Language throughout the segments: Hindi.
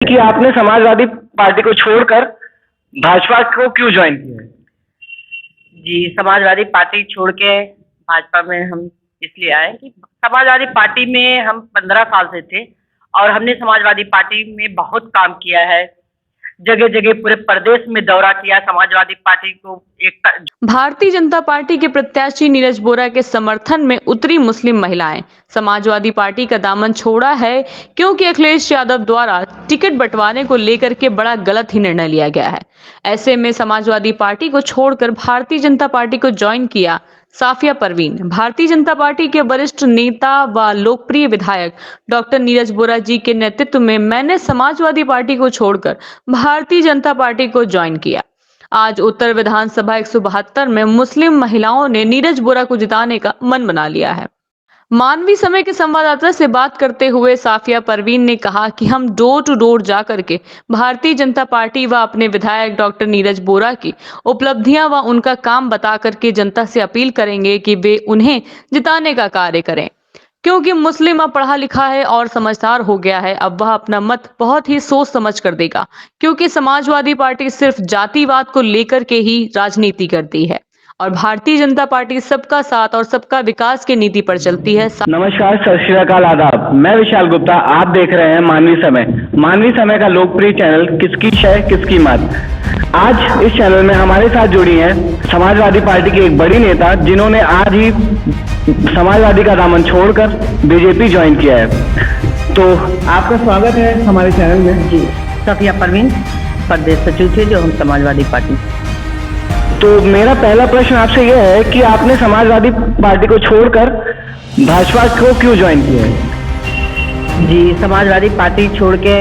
कि आपने समाजवादी पार्टी को छोड़कर भाजपा को क्यों ज्वाइन किया है? जी, समाजवादी पार्टी छोड़ के भाजपा में हम इसलिए आए कि समाजवादी पार्टी में हम 15 साल से थे और हमने समाजवादी पार्टी में बहुत काम किया है। जगह-जगह पूरे प्रदेश में दौरा किया समाजवादी पार्टी को एक भारतीय जनता पार्टी के प्रत्याशी नीरज बोरा के समर्थन में उतरी मुस्लिम महिलाएं। समाजवादी पार्टी का दामन छोड़ा है क्योंकि अखिलेश यादव द्वारा टिकट बंटवारे को लेकर के बड़ा गलत ही निर्णय लिया गया है। ऐसे में समाजवादी पार्टी को छोड़कर भारतीय जनता पार्टी को ज्वाइन किया साफिया परवीन। भारतीय जनता पार्टी के वरिष्ठ नेता व लोकप्रिय विधायक डॉक्टर नीरज बोरा जी के नेतृत्व में मैंने समाजवादी पार्टी को छोड़कर भारतीय जनता पार्टी को ज्वाइन किया। आज उत्तर विधानसभा 172 में मुस्लिम महिलाओं ने नीरज बोरा को जिताने का मन बना लिया है। मानवी समय के संवाददाता से बात करते हुए साफिया परवीन ने कहा कि हम डोर टू डोर जाकर के भारतीय जनता पार्टी व अपने विधायक डॉक्टर नीरज बोरा की उपलब्धियां व उनका काम बता करके जनता से अपील करेंगे कि वे उन्हें जिताने का कार्य करें, क्योंकि मुस्लिम अब पढ़ा लिखा है और समझदार हो गया है। अब वह अपना मत बहुत ही सोच समझ कर देगा, क्योंकि समाजवादी पार्टी सिर्फ जातिवाद को लेकर के ही राजनीति करती है और भारतीय जनता पार्टी सबका साथ और सबका विकास की नीति पर चलती है। नमस्कार, सत श्री अकाल, आदाब। मैं विशाल गुप्ता, आप देख रहे हैं मानवी समय। मानवी समय का लोकप्रिय चैनल किसकी शय किसकी मत। आज इस चैनल में हमारे साथ जुड़ी हैं समाजवादी पार्टी की एक बड़ी नेता, जिन्होंने आज ही समाजवादी का दामन छोड़कर बीजेपी ज्वाइन किया है। तो आपका स्वागत है हमारे चैनल में। जी, साफिया परवीन प्रदेश सचिव थे जो हम समाजवादी पार्टी। तो मेरा पहला प्रश्न आपसे यह है कि आपने समाजवादी पार्टी को छोड़कर भाजपा को क्यों ज्वाइन किया है? जी, समाजवादी पार्टी छोड़ के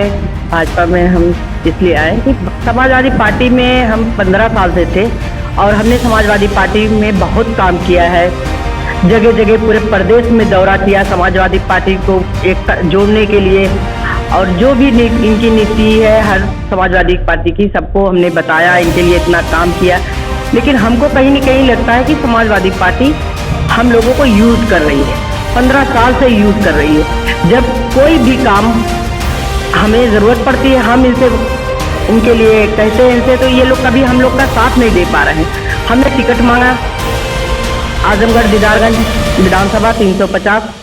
भाजपा में हम इसलिए आए कि समाजवादी पार्टी में हम 15 साल से थे और हमने समाजवादी पार्टी में बहुत काम किया है। जगह-जगह पूरे प्रदेश में दौरा किया समाजवादी पार्टी को एक जोड़ने के लिए, और जो भी इनकी नीति है हर समाजवादी पार्टी की सबको हमने बताया, इनके लिए इतना काम किया। लेकिन हमको कहीं न कहीं लगता है कि समाजवादी पार्टी हम लोगों को यूज़ कर रही है, 15 साल से यूज़ कर रही है। जब कोई भी काम हमें ज़रूरत पड़ती है, हम इनके लिए कहते हैं इनसे, तो ये लोग कभी हम लोग का साथ नहीं दे पा रहे हैं। हमने टिकट मांगा आजमगढ़ दीदारगंज विधानसभा 350,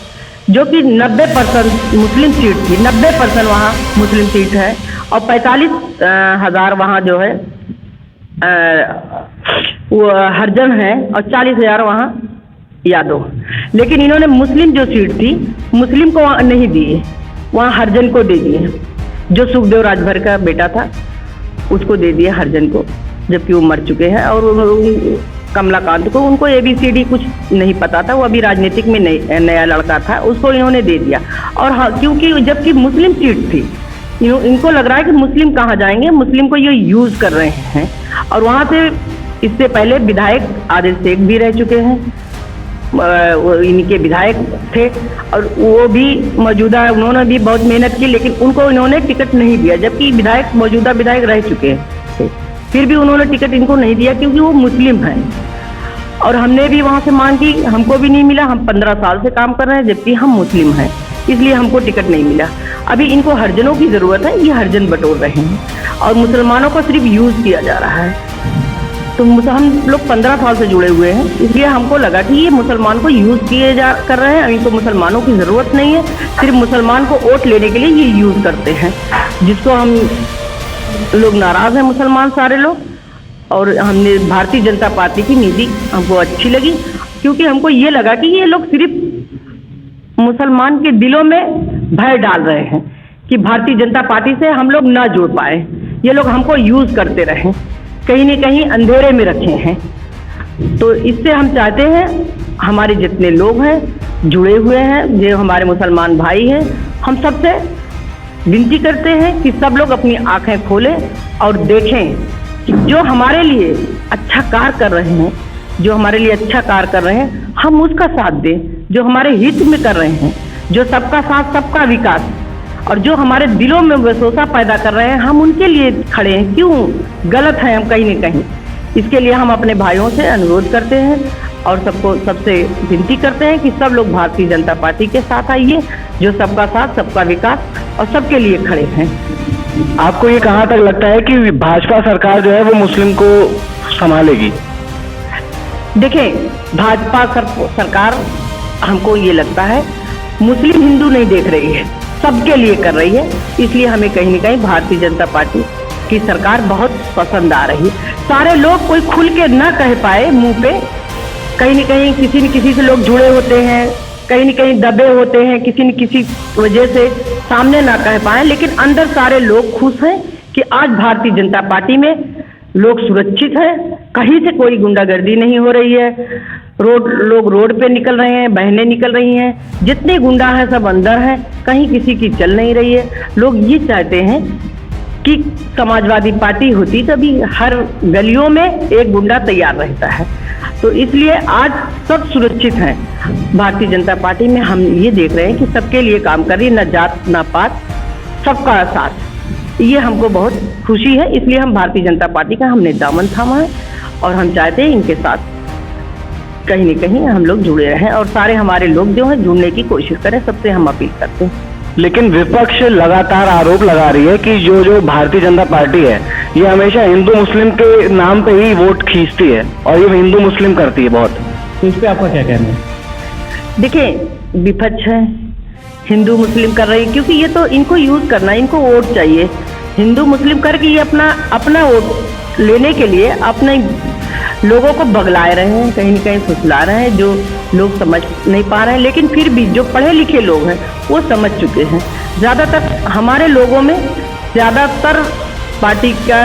जो कि 90% मुस्लिम सीट थी, 90% वहाँ मुस्लिम सीट है और 45,000 वहाँ जो है वो हरिजन है और 40,000 वहाँ यादव। लेकिन इन्होंने मुस्लिम जो सीट थी मुस्लिम को वहाँ नहीं दी, वहाँ हरिजन को दे दिए। जो सुखदेव राजभर का बेटा था उसको दे दिया हरिजन को, जबकि वो मर चुके हैं। और कमलाकांत को, उनको ABCD कुछ नहीं पता था, वो अभी राजनीतिक में नया लड़का था, उसको इन्होंने दे दिया। और हाँ, क्योंकि जबकि मुस्लिम सीट थी, इनको लग रहा है कि मुस्लिम कहाँ जाएंगे, मुस्लिम को ये यूज़ कर रहे हैं। और वहाँ से इससे पहले विधायक आदिल शेख भी रह चुके हैं, इनके विधायक थे और वो भी मौजूदा, उन्होंने भी बहुत मेहनत की, लेकिन उनको इन्होंने टिकट नहीं दिया, जबकि विधायक मौजूदा विधायक रह चुके थे, फिर भी उन्होंने टिकट इनको नहीं दिया क्योंकि वो मुस्लिम हैं। और हमने भी वहाँ से मांग की, हमको भी नहीं मिला। हम 15 साल से काम कर रहे हैं जबकि हम मुस्लिम हैं, इसलिए हमको टिकट नहीं मिला। अभी इनको हरिजनों की ज़रूरत है, ये हरिजन बटोर रहे हैं और मुसलमानों को सिर्फ यूज़ किया जा रहा है। तो हम लोग 15 साल से जुड़े हुए हैं, इसलिए हमको लगा कि ये मुसलमान को यूज़ कर रहे हैं। इनको मुसलमानों की ज़रूरत नहीं है, सिर्फ मुसलमान को वोट लेने के लिए ये यूज़ करते हैं, जिसको हम लोग नाराज़ हैं, मुसलमान सारे लोग। और हमने भारतीय जनता पार्टी की नीति हमको अच्छी लगी, क्योंकि हमको ये लगा कि ये लोग सिर्फ मुसलमान के दिलों में भय डाल रहे हैं कि भारतीय जनता पार्टी से हम लोग ना जुड़ पाए, ये लोग हमको यूज़ करते रहें, कहीं न कहीं अंधेरे में रखे हैं। तो इससे हम चाहते हैं हमारे जितने लोग हैं जुड़े हुए हैं, जो हमारे मुसलमान भाई हैं, हम सबसे विनती करते हैं कि सब लोग अपनी आंखें खोलें और देखें कि जो हमारे लिए अच्छा कार्य कर रहे हैं, जो हमारे लिए अच्छा कार्य कर रहे हैं, हम उसका साथ दें। जो हमारे हित में कर रहे हैं, जो सबका साथ सबका विकास, और जो हमारे दिलों में वसोसा पैदा कर रहे हैं, हम उनके लिए खड़े हैं। क्यों गलत हैं हम कहीं न कहीं? इसके लिए हम अपने भाइयों से अनुरोध करते हैं और सबसे विनती करते हैं कि सब लोग भारतीय जनता पार्टी के साथ आइए, जो सबका साथ सबका विकास और सबके लिए खड़े हैं। आपको ये कहाँ तक लगता है कि भाजपा सरकार जो है वो मुस्लिम को संभालेगी? देखिए, भाजपा सरकार हमको ये लगता है मुस्लिम हिंदू नहीं देख रही है, सबके लिए कर रही है। इसलिए हमें कहीं न कहीं भारतीय जनता पार्टी की सरकार बहुत पसंद आ रही है। सारे लोग कोई खुल के ना कह पाए मुंह पे, कहीं न कहीं किसी न किसी से लोग जुड़े होते हैं, कहीं न कहीं दबे होते हैं, किसी न किसी वजह से सामने ना कह पाए, लेकिन अंदर सारे लोग खुश हैं कि आज भारतीय जनता पार्टी में लोग सुरक्षित हैं, कहीं से कोई गुंडागर्दी नहीं हो रही है, लोग रोड पे निकल रहे हैं, बहनें निकल रही हैं, जितने गुंडा हैं सब अंदर हैं, कहीं किसी की चल नहीं रही है। लोग ये चाहते हैं कि समाजवादी पार्टी होती तभी हर गलियों में एक गुंडा तैयार रहता है, तो इसलिए आज सब सुरक्षित हैं। भारतीय जनता पार्टी में हम ये देख रहे हैं कि सबके लिए काम कर रही है, न जात न पात, सबका साथ। ये हमको बहुत खुशी है, इसलिए हम भारतीय जनता पार्टी का हमने दामन थामा है और हम चाहते हैं इनके साथ कहीं न कहीं हम लोग जुड़े रहें और सारे हमारे लोग जो हैं जुड़ने की कोशिश करें, सबसे हम अपील करते हैं। लेकिन विपक्ष लगातार आरोप लगा रही है कि जो भारतीय जनता पार्टी है ये हमेशा हिंदू मुस्लिम के नाम पे ही वोट खींचती है और ये हिंदू मुस्लिम करती है बहुत। तो इस पे आपका क्या कहना है? देखिए, विपक्ष है, हिंदू मुस्लिम कर रही है, क्योंकि ये तो इनको यूज करना है, इनको वोट चाहिए। हिंदू मुस्लिम करके ये अपना वोट लेने के लिए अपने लोगों को बगला रहे हैं, कहीं न कहीं फुसला रहे हैं, जो लोग समझ नहीं पा रहे हैं। लेकिन फिर भी जो पढ़े लिखे लोग हैं वो समझ चुके हैं। ज़्यादातर हमारे लोगों में ज़्यादातर पार्टी का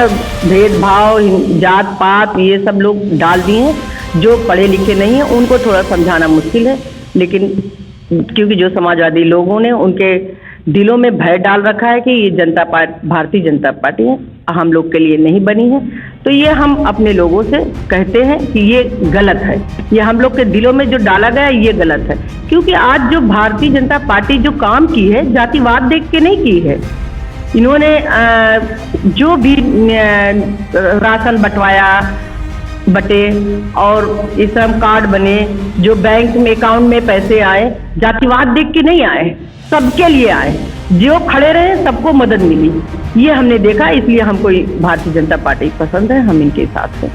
भेदभाव, जात पात ये सब लोग डाल दिए हैं। जो पढ़े लिखे नहीं हैं उनको थोड़ा समझाना मुश्किल है, लेकिन क्योंकि जो समाजवादी लोगों ने उनके दिलों में भय डाल रखा है कि ये भारतीय जनता पार्टी है, हम लोग के लिए नहीं बनी है, तो ये हम अपने लोगों से कहते हैं कि ये गलत है। ये हम लोग के दिलों में जो डाला गया ये गलत है, क्योंकि आज जो भारतीय जनता पार्टी जो काम की है जातिवाद देख के नहीं की है। इन्होंने जो भी राशन बटे और श्रम कार्ड बने, जो बैंक में अकाउंट में पैसे आए, जातिवाद देख के नहीं आए, सबके लिए आए। जो खड़े रहे सबको मदद मिली, ये हमने देखा। इसलिए हमको भारतीय जनता पार्टी पसंद है, हम इनके साथ हैं।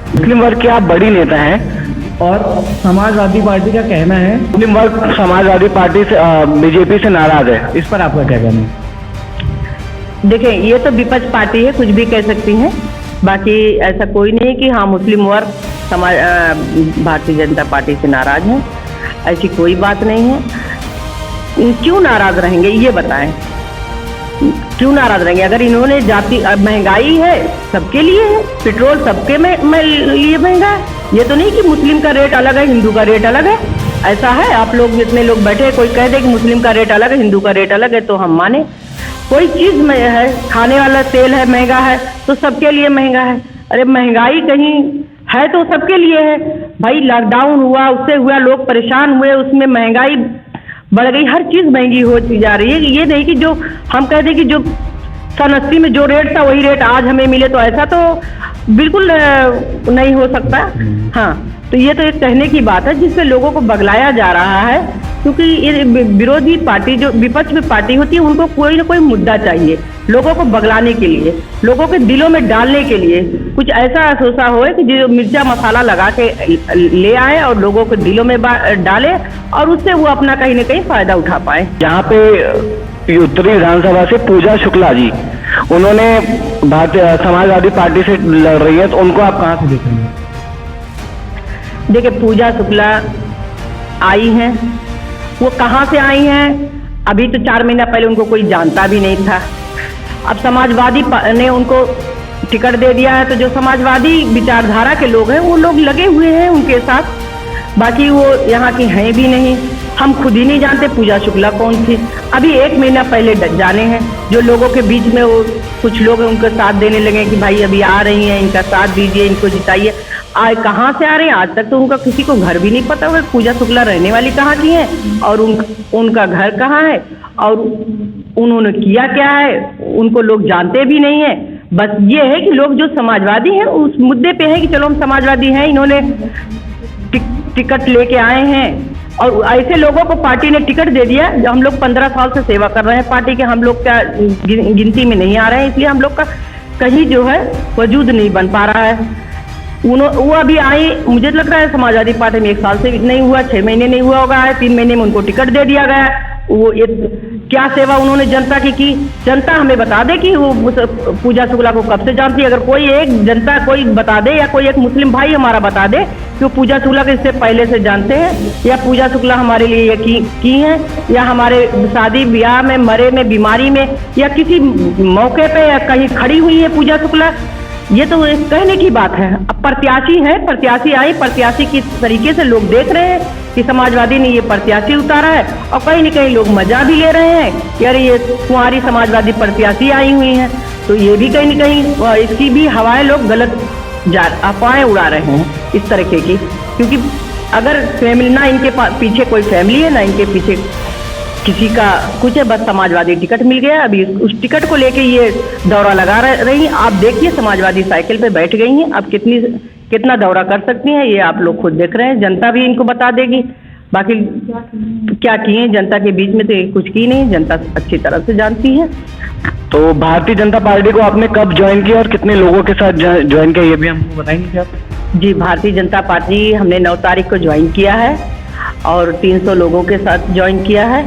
मुस्लिम वर्ग के आप बड़ी नेता हैं और समाजवादी पार्टी का कहना है मुस्लिम वर्ग समाजवादी पार्टी से बीजेपी से नाराज है, इस पर आपका क्या कहना है? देखिए, ये तो विपक्ष पार्टी है, कुछ भी कह सकती हैं, बाकी ऐसा कोई नहीं कि हाँ मुस्लिम वर्ग भारतीय जनता पार्टी से नाराज हैं, ऐसी कोई बात नहीं है। क्यों नाराज रहेंगे ये बताएं, क्यों नाराज रहेंगे? अगर इन्होंने महंगाई है सबके लिए है, पेट्रोल सबके में लिए महंगा है, ये तो नहीं कि मुस्लिम का रेट अलग है हिंदू का रेट अलग है। ऐसा है? आप लोग जितने लोग बैठे कोई कह दे कि मुस्लिम का रेट अलग है हिंदू का रेट अलग है तो हम माने। कोई चीज़ में है, खाने वाला तेल है महंगा है तो सबके लिए महंगा है। अरे महंगाई कहीं है तो सबके लिए है भाई। लॉकडाउन हुआ, उससे हुआ लोग परेशान हुए, उसमें महंगाई बढ़ गई, हर चीज़ महंगी होती जा रही है। ये नहीं कि जो हम कह दें कि जो सन 80 में जो रेट था वही रेट आज हमें मिले, तो ऐसा तो बिल्कुल नहीं हो सकता। हाँ, तो ये तो एक कहने की बात है जिससे लोगों को बगलाया जा रहा है, क्योंकि ये विरोधी पार्टी जो विपक्ष में पार्टी होती है उनको कोई ना कोई मुद्दा चाहिए लोगों को बगलाने के लिए, लोगों के दिलों में डालने के लिए। कुछ ऐसा सोचा हो कि जो मिर्चा मसाला लगा के ले आए और लोगों के दिलों में डाले और उससे वो अपना कहीं ना कहीं फायदा उठा पाए। यहाँ पे उत्तरी विधानसभा से पूजा शुक्ला जी, उन्होंने भारतीय समाजवादी पार्टी से लड़ रही है, तो उनको आप कहाँ से देख रहे हैं? देखिए, पूजा शुक्ला आई हैं, वो कहाँ से आई हैं? अभी तो 4 महीना पहले उनको कोई जानता भी नहीं था। अब समाजवादी ने उनको टिकट दे दिया है, तो जो समाजवादी विचारधारा के लोग हैं वो लोग लगे हुए हैं उनके साथ। बाकी वो यहाँ की हैं भी नहीं, हम खुद ही नहीं जानते पूजा शुक्ला कौन थी। अभी 1 महीना पहले जाने हैं, जो लोगों के बीच में वो कुछ लोग उनका साथ देने लगे कि भाई अभी आ रही हैं, इनका साथ दीजिए, इनको जिताइए। कहाँ से आ रहे हैं आज तक तो उनका किसी को घर भी नहीं पता हुआ पूजा शुक्ला रहने वाली कहाँ की है और उनका घर कहाँ है और उन्होंने किया क्या है उनको लोग जानते भी नहीं है। बस ये है कि लोग जो समाजवादी हैं उस मुद्दे पे है कि चलो हम समाजवादी हैं, इन्होंने टिकट लेके आए हैं और ऐसे लोगों को पार्टी ने टिकट दे दिया। जो हम लोग 15 साल से सेवा कर रहे हैं पार्टी के, हम लोग क्या गिनती में नहीं आ रहे हैं, इसलिए हम लोग का कहीं जो है वजूद नहीं बन पा रहा है। वो अभी आई, मुझे तो लग रहा है समाजवादी पार्टी में 1 साल से नहीं हुआ, 6 महीने नहीं हुआ होगा, 3 महीने में उनको टिकट दे दिया गया। वो क्या सेवा उन्होंने जनता की जनता हमें बता दे कि वो पूजा शुक्ला को कब से जानती है। अगर कोई एक जनता कोई बता दे, या कोई एक मुस्लिम भाई हमारा बता दे कि वो पूजा शुक्ला को इससे पहले से जानते हैं, या पूजा शुक्ला हमारे लिए ये की हैं, या हमारे शादी ब्याह में, मरे में, बीमारी में, या किसी मौके पे या कहीं खड़ी हुई है पूजा शुक्ला, ये तो कहने की बात है। अब प्रत्याशी है, प्रत्याशी आई, प्रत्याशी किस तरीके से लोग देख रहे हैं कि समाजवादी ने ये प्रत्याशी उतारा है, और कहीं न कहीं लोग मजा भी ले रहे हैं कि अरे ये कुंवारी समाजवादी प्रत्याशी आई हुई हैं। तो ये भी कहीं न कहीं इसकी भी हवाएं लोग गलत अफवाहें उड़ा रहे हैं इस तरीके की, क्योंकि अगर फैमिली ना इनके पीछे कोई फैमिली है, ना इनके पीछे किसी का कुछ है, बस समाजवादी टिकट मिल गया। अभी उस टिकट को लेके ये दौरा लगा रही। आप देखिए समाजवादी साइकिल पे बैठ गई हैं, अब कितना दौरा कर सकती हैं ये आप लोग खुद देख रहे हैं। जनता भी इनको बता देगी। बाकी क्या किए जनता के बीच में तो कुछ की नहीं, जनता अच्छी तरह से जानती है। तो भारतीय जनता पार्टी को आपने कब ज्वाइन किया और कितने लोगों के साथ ज्वाइन किया, ये भी हमको बताएंगे क्या आप? जी, भारतीय जनता पार्टी हमने 9 तारीख को ज्वाइन किया है और 300 लोगों के साथ ज्वाइन किया है,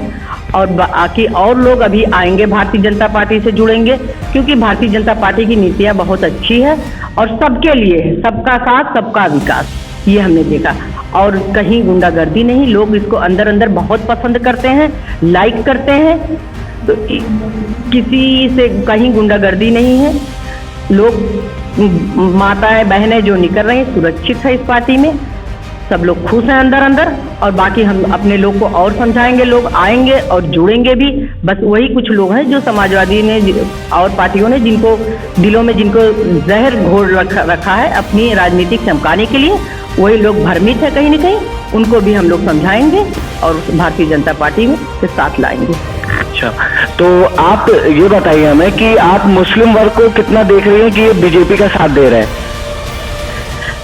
और बाकी और लोग अभी आएंगे भारतीय जनता पार्टी से जुड़ेंगे, क्योंकि भारतीय जनता पार्टी की नीतियां बहुत अच्छी है और सबके लिए है, सबका साथ सबका विकास, ये हमने देखा। और कहीं गुंडागर्दी नहीं, लोग इसको अंदर अंदर बहुत पसंद करते हैं, लाइक करते हैं। तो किसी से कहीं गुंडागर्दी नहीं है। लोग माताएं बहनें जो निकल रही हैं सुरक्षित है इस पार्टी में, सब लोग खुश हैं अंदर अंदर। और बाकी हम अपने लोग को और समझाएंगे, लोग आएंगे और जुड़ेंगे भी। बस वही कुछ लोग हैं जो समाजवादी ने और पार्टियों ने जिनको दिलों में जिनको जहर घोल रखा है अपनी राजनीतिक चमकाने के लिए, वही लोग भ्रमित है कहीं न कहीं, उनको भी हम लोग समझाएंगे और भारतीय जनता पार्टी में के साथ लाएंगे। अच्छा, तो आप ये बताइए हमें कि आप मुस्लिम वर्ग को कितना देख रही हैं कि ये बीजेपी का साथ दे रहे हैं?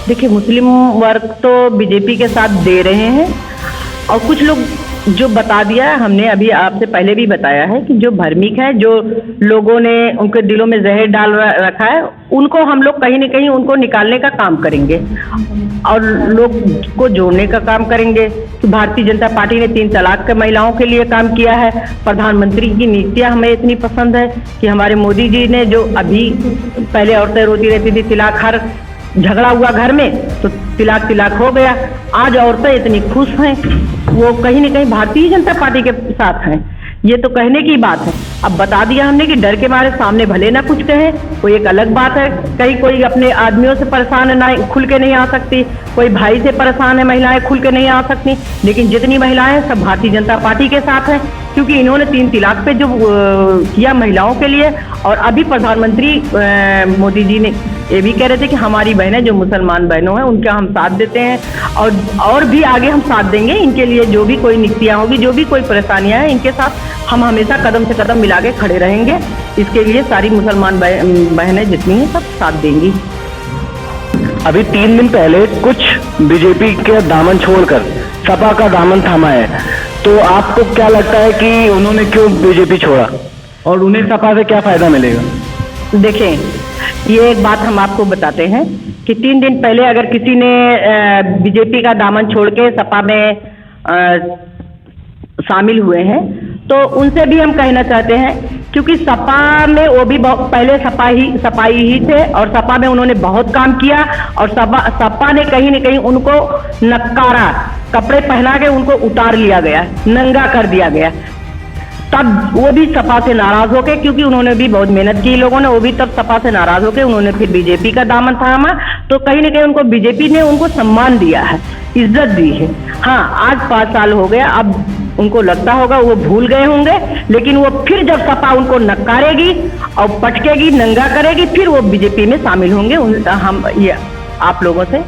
देखिए, मुस्लिम वर्ग तो बीजेपी के साथ दे रहे हैं, और कुछ लोग जो बता दिया हमने अभी आपसे पहले भी बताया है कि जो भर्मिक है, जो लोगों ने उनके दिलों में जहर डाल रखा है, उनको हम लोग कहीं न कहीं उनको निकालने का काम करेंगे और लोग को जोड़ने का काम करेंगे। तो भारतीय जनता पार्टी ने 3 तलाक के महिलाओं के लिए काम किया है। प्रधानमंत्री की नीतियां हमें इतनी पसंद है कि हमारे मोदी जी ने जो अभी पहले औरतें रोती रहती थी तिलाक, हर झगड़ा हुआ घर में तो तिलाक हो गया, आज औरतें इतनी खुश हैं, वो कहीं न कहीं भारतीय जनता पार्टी के साथ हैं। ये तो कहने की बात है। अब बता दिया हमने कि डर के मारे सामने भले ना कुछ कहे, वो एक अलग बात है। कहीं कोई अपने आदमियों से परेशान है, ना खुल के नहीं आ सकती, कोई भाई से परेशान है, महिलाएं खुल के नहीं आ सकती, लेकिन जितनी महिलाएं हैं सब भारतीय जनता पार्टी के साथ हैं, क्योंकि इन्होंने 3 तलाक पे जो किया महिलाओं के लिए। और अभी प्रधानमंत्री मोदी जी ने ये भी कह रहे थे कि हमारी बहनें जो मुसलमान बहनों हैं उनका हम साथ देते हैं, और भी आगे हम साथ देंगे इनके लिए। जो भी कोई निक्तियाँ होगी, जो भी कोई परेशानियां हैं, इनके साथ हम हमेशा कदम से कदम मिला के खड़े रहेंगे। इसके लिए सारी मुसलमान बहनें जितनी हैं सब साथ देंगी। अभी 3 दिन पहले कुछ बीजेपी के दामन छोड़कर सपा का दामन थामा है, तो आपको क्या लगता है कि उन्होंने क्यों बीजेपी छोड़ा और उन्हें सपा से क्या फायदा मिलेगा? देखें, ये एक बात हम आपको बताते हैं कि 3 दिन पहले अगर किसी ने बीजेपी का दामन छोड़ के सपा में शामिल हुए हैं, तो उनसे भी हम कहना चाहते हैं, क्योंकि सपा में वो भी पहले सपाई ही थे और सपा में उन्होंने बहुत काम किया, और सपा ने कहीं न कहीं उनको नकारा, कपड़े पहना के उनको उतार लिया गया, नंगा कर दिया गया। तब वो भी सपा से नाराज होके, क्योंकि उन्होंने भी बहुत मेहनत की लोगों ने, वो भी तब सपा से नाराज होके उन्होंने फिर बीजेपी का दामन थामा। तो कहीं न कहीं उनको बीजेपी ने उनको सम्मान दिया है, इज्जत दी है। हाँ, आज 5 साल हो गया, अब उनको लगता होगा वो भूल गए होंगे, लेकिन वो फिर जब सपा उनको नकारेगी और पटकेगी, नंगा करेगी, फिर वो बीजेपी में शामिल होंगे। हम ये आप लोगों से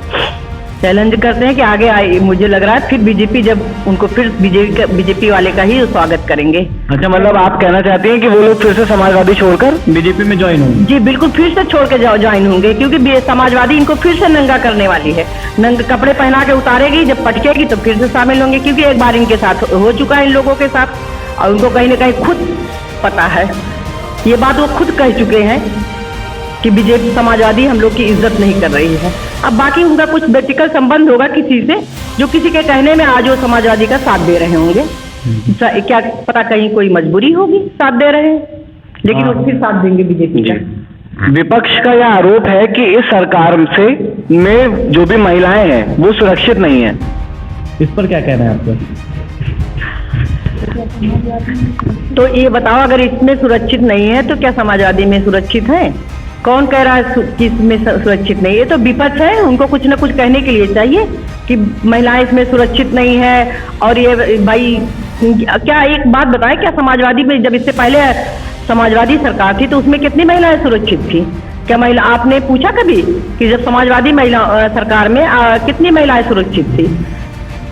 चैलेंज करते हैं कि आगे आए। मुझे लग रहा है फिर बीजेपी जब उनको फिर बीजेपी वाले का ही स्वागत करेंगे। अच्छा, मतलब आप कहना चाहती हैं कि वो लोग फिर से समाजवादी छोड़कर बीजेपी में ज्वाइन होंगे? जी बिल्कुल, फिर से छोड़ के ज्वाइन होंगे, क्योंकि समाजवादी इनको फिर से नंगा करने वाली है। नंगे कपड़े पहना के उतारेगी, जब पटकेगी तो फिर से शामिल होंगे, क्योंकि एक बार इनके साथ हो चुका है इन लोगों के साथ, और उनको कहीं ना कहीं खुद पता है, ये बात वो खुद कह चुके हैं कि बीजेपी समाजवादी हम लोग की इज्जत नहीं कर रही है। अब बाकी उनका कुछ व्यक्तिगत संबंध होगा किसी से, जो किसी के कहने में आज वो समाजवादी का साथ दे रहे होंगे। क्या पता कहीं कोई मजबूरी होगी साथ दे रहे हैं, लेकिन वो फिर साथ देंगे बीजेपी का। विपक्ष का यह आरोप है कि इस सरकार से में जो भी महिलाएं हैं वो सुरक्षित नहीं है। इस पर क्या कहना है आपका? तो ये बताओ, अगर इसमें सुरक्षित नहीं है तो क्या समाजवादी में सुरक्षित है? कौन कह रहा है कि इसमें सुरक्षित नहीं है? ये तो विपक्ष है, उनको कुछ ना कुछ कहने के लिए चाहिए कि महिलाएं इसमें सुरक्षित नहीं है। और ये भाई क्या एक बात बताएं, क्या समाजवादी में जब इससे पहले समाजवादी सरकार थी तो उसमें कितनी महिलाएं सुरक्षित थी? क्या महिला आपने पूछा कभी कि जब समाजवादी महिला सरकार में कितनी महिलाएं सुरक्षित थी?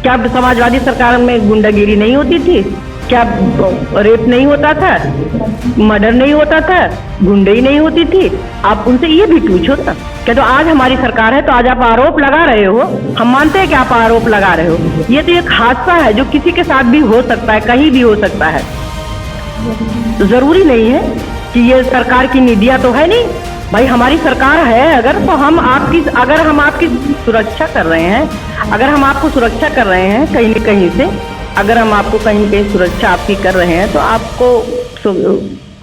क्या समाजवादी सरकार में गुंडागिरी नहीं होती थी? क्या रेप नहीं होता था? मर्डर नहीं होता था? गुंडई नहीं होती थी? आप उनसे ये भी पूछो ना। क्या तो आज हमारी सरकार है तो आज आप आरोप लगा रहे हो, हम मानते हैं कि आप आरोप लगा रहे हो, ये तो एक हादसा है जो किसी के साथ भी हो सकता है, कहीं भी हो सकता है। तो जरूरी नहीं है कि ये सरकार की नीतियां तो है नहीं भाई, हमारी सरकार है अगर, तो हम आपकी सुरक्षा कर रहे हैं, अगर हम आपको सुरक्षा कर रहे हैं कहीं न कहीं से, अगर हम आपको कहीं न कहीं सुरक्षा आपकी कर रहे हैं तो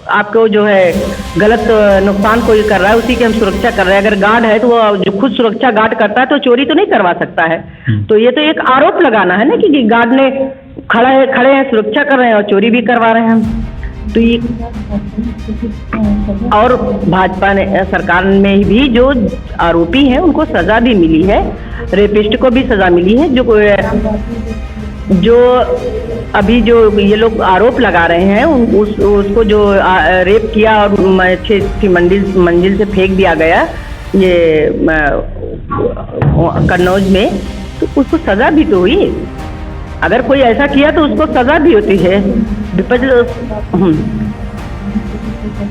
आपको जो है गलत नुकसान कोई कर रहा है उसी की हम सुरक्षा कर रहे हैं। अगर गार्ड है तो वो जो खुद सुरक्षा गार्ड करता है तो चोरी तो नहीं करवा सकता है। तो ये तो एक आरोप लगाना है ना कि गार्ड ने खड़े हैं सुरक्षा कर रहे हैं और चोरी भी करवा रहे हैं। तो ये और भाजपा ने सरकार में भी जो आरोपी हैं उनको सजा भी मिली है, रेपिस्ट को भी सजा मिली है। जो अभी जो ये लोग आरोप लगा रहे हैं उसको जो रेप किया और 6 मंजिल से फेंक दिया गया ये कन्नौज में, तो उसको सजा भी तो हुई। अगर कोई ऐसा किया तो उसको सजा भी होती है।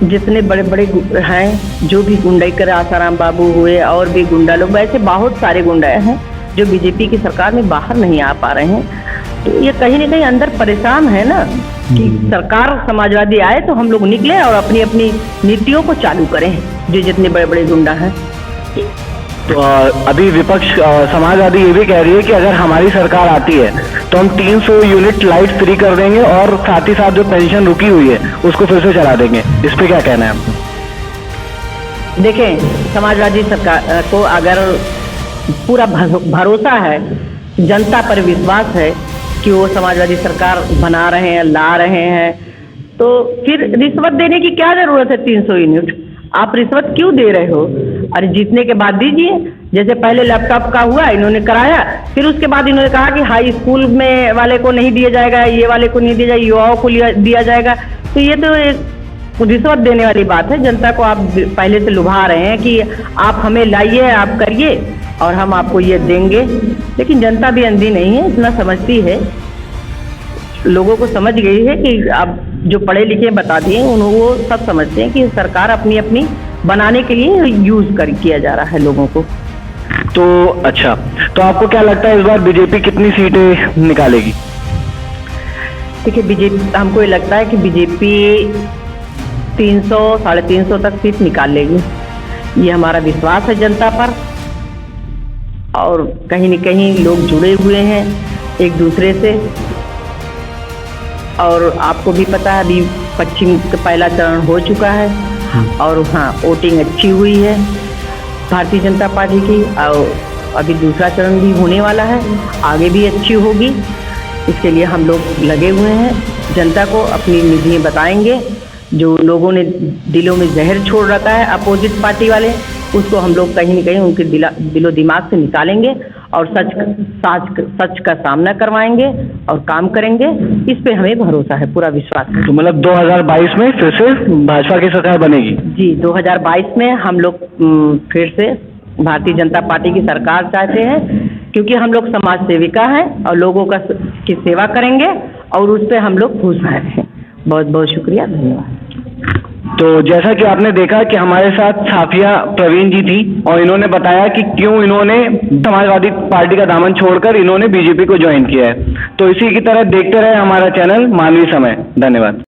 जितने बड़े बड़े हैं जो भी गुंडाई करे, आसाराम बाबू हुए और भी गुंडा लोग, वैसे बहुत सारे गुंडा हैं जो बीजेपी की सरकार में बाहर नहीं आ पा रहे हैं। तो ये कहीं ना कहीं अंदर परेशान है ना कि सरकार समाजवादी आए तो हम लोग निकले और अपनी अपनी नीतियों को चालू करें, जो जितने बड़े बड़े गुंडा हैं। तो अभी विपक्ष समाजवादी ये भी कह रही है कि अगर हमारी सरकार आती है तो हम 300 यूनिट लाइट फ्री कर देंगे और साथ ही साथ जो पेंशन रुकी हुई है उसको फिर से चला देंगे। इस पे क्या कहना है आपको? देखें, समाजवादी सरकार को अगर पूरा भरोसा है, जनता पर विश्वास है कि वो समाजवादी सरकार बना रहे हैं, ला रहे हैं, तो फिर रिश्वत देने की क्या जरूरत है? 300 यूनिट आप रिश्वत क्यों दे रहे हो? अरे जीतने के बाद दीजिए। जैसे पहले लैपटॉप का हुआ, इन्होंने कराया, फिर उसके बाद इन्होंने कहा कि हाई स्कूल में वाले को नहीं दिया जाएगा, ये वाले को नहीं दिया जाएगा, युवाओं को दिया जाएगा। तो ये तो एक रिश्वत देने वाली बात है। जनता को आप पहले से लुभा रहे हैं कि आप हमें लाइए, आप करिए और हम आपको ये देंगे। लेकिन जनता भी अंधी नहीं है, इतना समझती है, लोगों को समझ गई है कि आप जो पढ़े लिखे बता दिए वो सब समझते हैं कि सरकार अपनी अपनी बनाने के लिए किया जा रहा है लोगों को। तो अच्छा, तो आपको क्या लगता है इस बार बीजेपी कितनी सीटें निकालेगी? देखिए, बीजेपी, हमको ये लगता है कि बीजेपी 300 350 तक सीट निकाल लेगी। ये हमारा विश्वास है जनता पर। और कहीं न कहीं लोग जुड़े हुए हैं एक दूसरे से। और आपको भी पता है अभी पश्चिम का पहला चरण हो चुका है और हाँ, वोटिंग अच्छी हुई है भारतीय जनता पार्टी की, और अभी दूसरा चरण भी होने वाला है, आगे भी अच्छी होगी। इसके लिए हम लोग लगे हुए हैं, जनता को अपनी नीतियाँ बताएंगे। जो लोगों ने दिलों में जहर छोड़ रखा है अपोजिट पार्टी वाले, उसको हम लोग कहीं न कहीं उनके दिलो दिमाग से निकालेंगे और सच का सामना करवाएंगे और काम करेंगे। इस पे हमें भरोसा है, पूरा विश्वास है। तो मतलब 2022 में फिर से भाजपा की सरकार बनेगी? जी, 2022 में हम लोग फिर से भारतीय जनता पार्टी की सरकार चाहते हैं, क्योंकि हम लोग समाज सेविका हैं और लोगों का की सेवा करेंगे और उस पर हम लोग खुश हैं। बहुत बहुत शुक्रिया, धन्यवाद। तो जैसा कि आपने देखा कि हमारे साथ साफिया प्रवीण जी थी और इन्होंने बताया कि क्यों इन्होंने समाजवादी पार्टी का दामन छोड़कर इन्होंने बीजेपी को ज्वाइन किया है। तो इसी की तरह देखते रहे हमारा चैनल मानवीय समय। धन्यवाद।